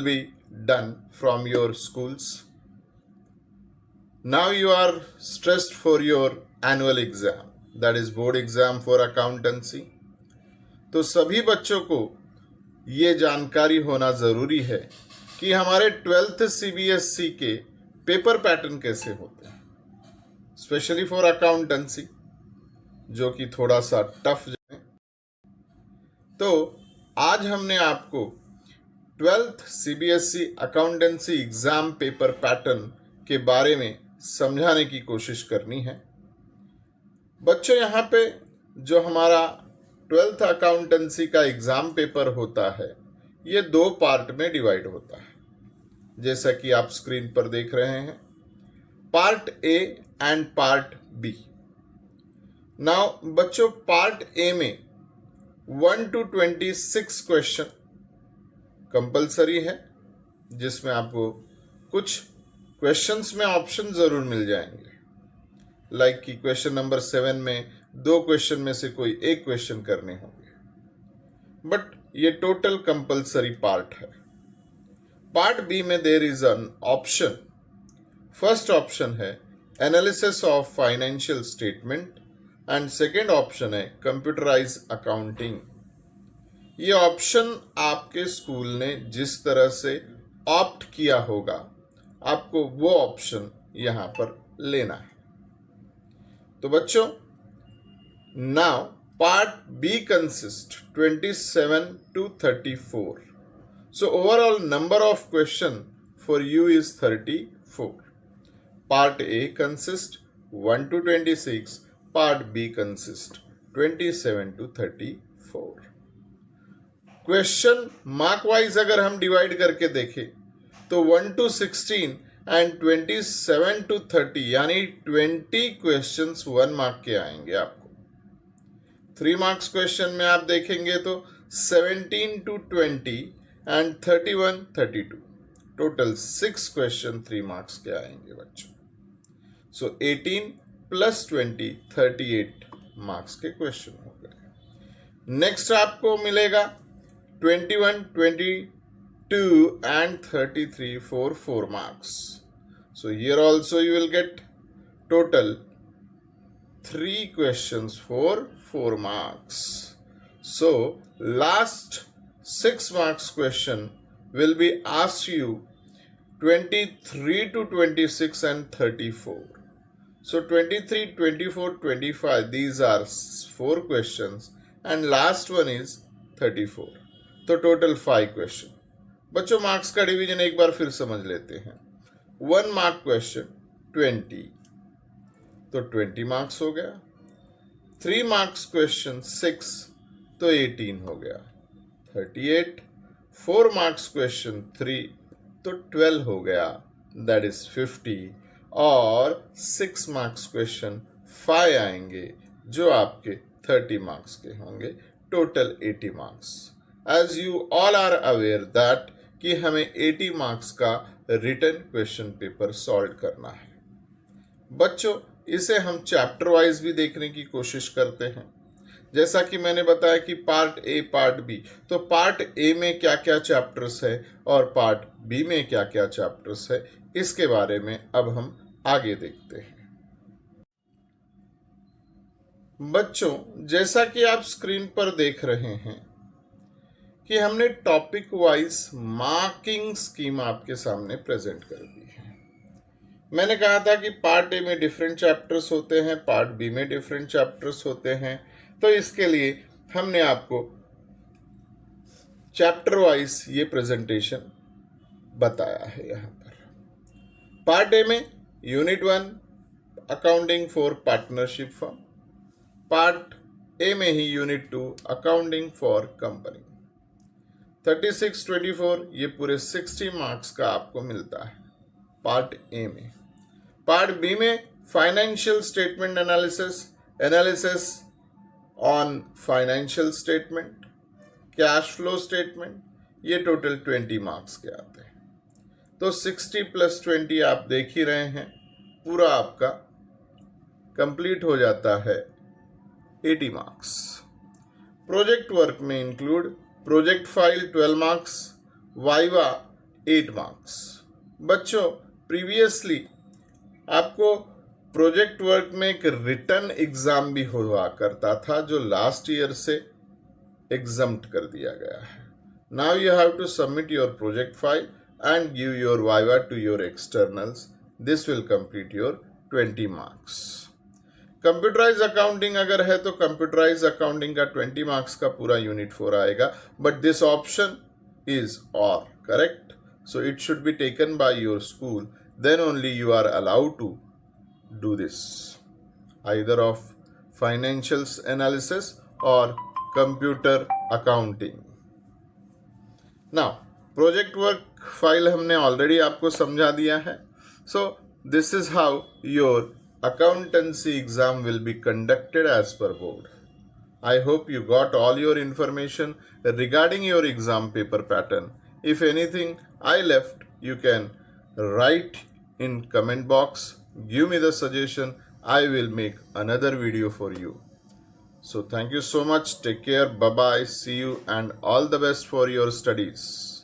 be done from your schools. Now you are stressed for your annual exam, that is board exam for accountancy. तो सभी बच्चों को ये जानकारी होना ज़रूरी है कि हमारे 12th CBSE के पेपर पैटर्न कैसे होते हैं, स्पेशली फॉर अकाउंटेंसी, जो कि थोड़ा सा टफ है। तो आज हमने आपको 12th CBSE accountancy exam paper pattern के बारे में समझाने की कोशिश करनी है। बच्चों, यहाँ पे जो हमारा 12th अकाउंटेंसी का एग्ज़ाम पेपर होता है, ये 2 पार्ट में डिवाइड होता है, जैसा कि आप स्क्रीन पर देख रहे हैं, part A and part B. Now बच्चों, पार्ट ए में 1 to 26 क्वेश्चन कंपलसरी है, जिसमें आपको कुछ क्वेश्चंस में ऑप्शन ज़रूर मिल जाएंगे, लाइक कि क्वेश्चन नंबर 7 में 2 क्वेश्चन में से कोई एक क्वेश्चन करने होंगे, बट ये टोटल कंपलसरी पार्ट है। पार्ट बी में there is an option. First option है analysis of financial statement and second option है कंप्यूटराइज अकाउंटिंग। ये ऑप्शन आपके स्कूल ने जिस तरह से ऑप्ट किया होगा, आपको वो ऑप्शन यहाँ पर लेना है। तो बच्चों, now part B consist 27 to 34. So overall number of question for you is 34. Part A consists 1 to 26. Part B consists 27 to 34. Question mark wise अगर हम डिवाइड करके देखें तो 1 to 16 एंड 27 to 30 यानी 20 क्वेश्चंस 1 मार्क के आएंगे आपको। 3 मार्क्स क्वेश्चन में आप देखेंगे तो 17 to 20 and 31, 32, total 6 question 3 marks के आएंगे बच्चों। सो 18 + 20 38 मार्क्स के क्वेश्चन हो गए। नेक्स्ट आपको मिलेगा 21, 22 and 33 for 4 marks. So here also you will get total 3 questions for 4 marks. So last 6 marks question will be asked you 23 to 26 and 34. So 23, 24, 25, these are 4 questions and last one is 34. तो total 5 question. बच्चों, marks का division एक बार फिर समझ लेते हैं। 1 mark question 20, तो 20 marks हो गया। 3 मार्क्स क्वेश्चन 6, तो 18 हो गया 38। 4 मार्क्स क्वेश्चन 3, तो 12 हो गया, दैट इज 50। और 6 मार्क्स क्वेश्चन 5 आएंगे जो आपके 30 मार्क्स के होंगे, total 80 marks. As you all are aware that कि हमें 80 मार्क्स का रिटन क्वेश्चन पेपर सॉल्व करना है। बच्चों, इसे हम चैप्टर वाइज भी देखने की कोशिश करते हैं, जैसा कि मैंने बताया कि पार्ट ए पार्ट बी। तो पार्ट ए में क्या क्या चैप्टर्स है और पार्ट बी में क्या क्या चैप्टर्स है, इसके बारे में अब हम आगे देखते हैं। बच्चों, जैसा कि आप स्क्रीन पर देख रहे हैं कि हमने टॉपिक वाइज मार्किंग स्कीम आपके सामने प्रेजेंट कर दी है। मैंने कहा था कि पार्ट ए में डिफरेंट चैप्टर्स होते हैं, पार्ट बी में डिफरेंट चैप्टर्स होते हैं, तो इसके लिए हमने आपको चैप्टर वाइज ये प्रेजेंटेशन बताया है। यहाँ पर पार्ट ए में unit 1 accounting for partnership firm, part A में ही यूनिट 2 अकाउंटिंग फॉर कंपनी। 36, 24 ये पूरे 60 मार्क्स का आपको मिलता है पार्ट ए में। पार्ट बी में financial statement analysis on financial statement, cash flow statement, ये टोटल 20 मार्क्स के आते हैं। तो 60 + 20 आप देख ही रहे हैं, पूरा आपका कंप्लीट हो जाता है 80 मार्क्स। प्रोजेक्ट वर्क में include project file 12 marks, viva 8 marks. बच्चों, प्रीवियसली आपको प्रोजेक्ट वर्क में एक रिटन एग्जाम भी हुआ करता था जो लास्ट ईयर से एग्जम्प्ट कर दिया गया है। Now you have to submit your project file and give your viva to your externals. This will complete your 20 marks. Computerize accounting अगर है तो कंप्यूटराइज अकाउंटिंग का 20 मार्क्स का पूरा यूनिट 4 आएगा, but this option is or, correct? So it should be taken by your school, then only you are allowed to do this, either of financials analysis or computer accounting. Now project work file हमने already आपको समझा दिया है. So this is how your accountancy exam will be conducted as per board. I hope you got all your information regarding your exam paper pattern. If anything I left, you can write in comment box. Give me the suggestion. I will make another video for you. So thank you so much. Take care. Bye bye. See you and all the best for your studies.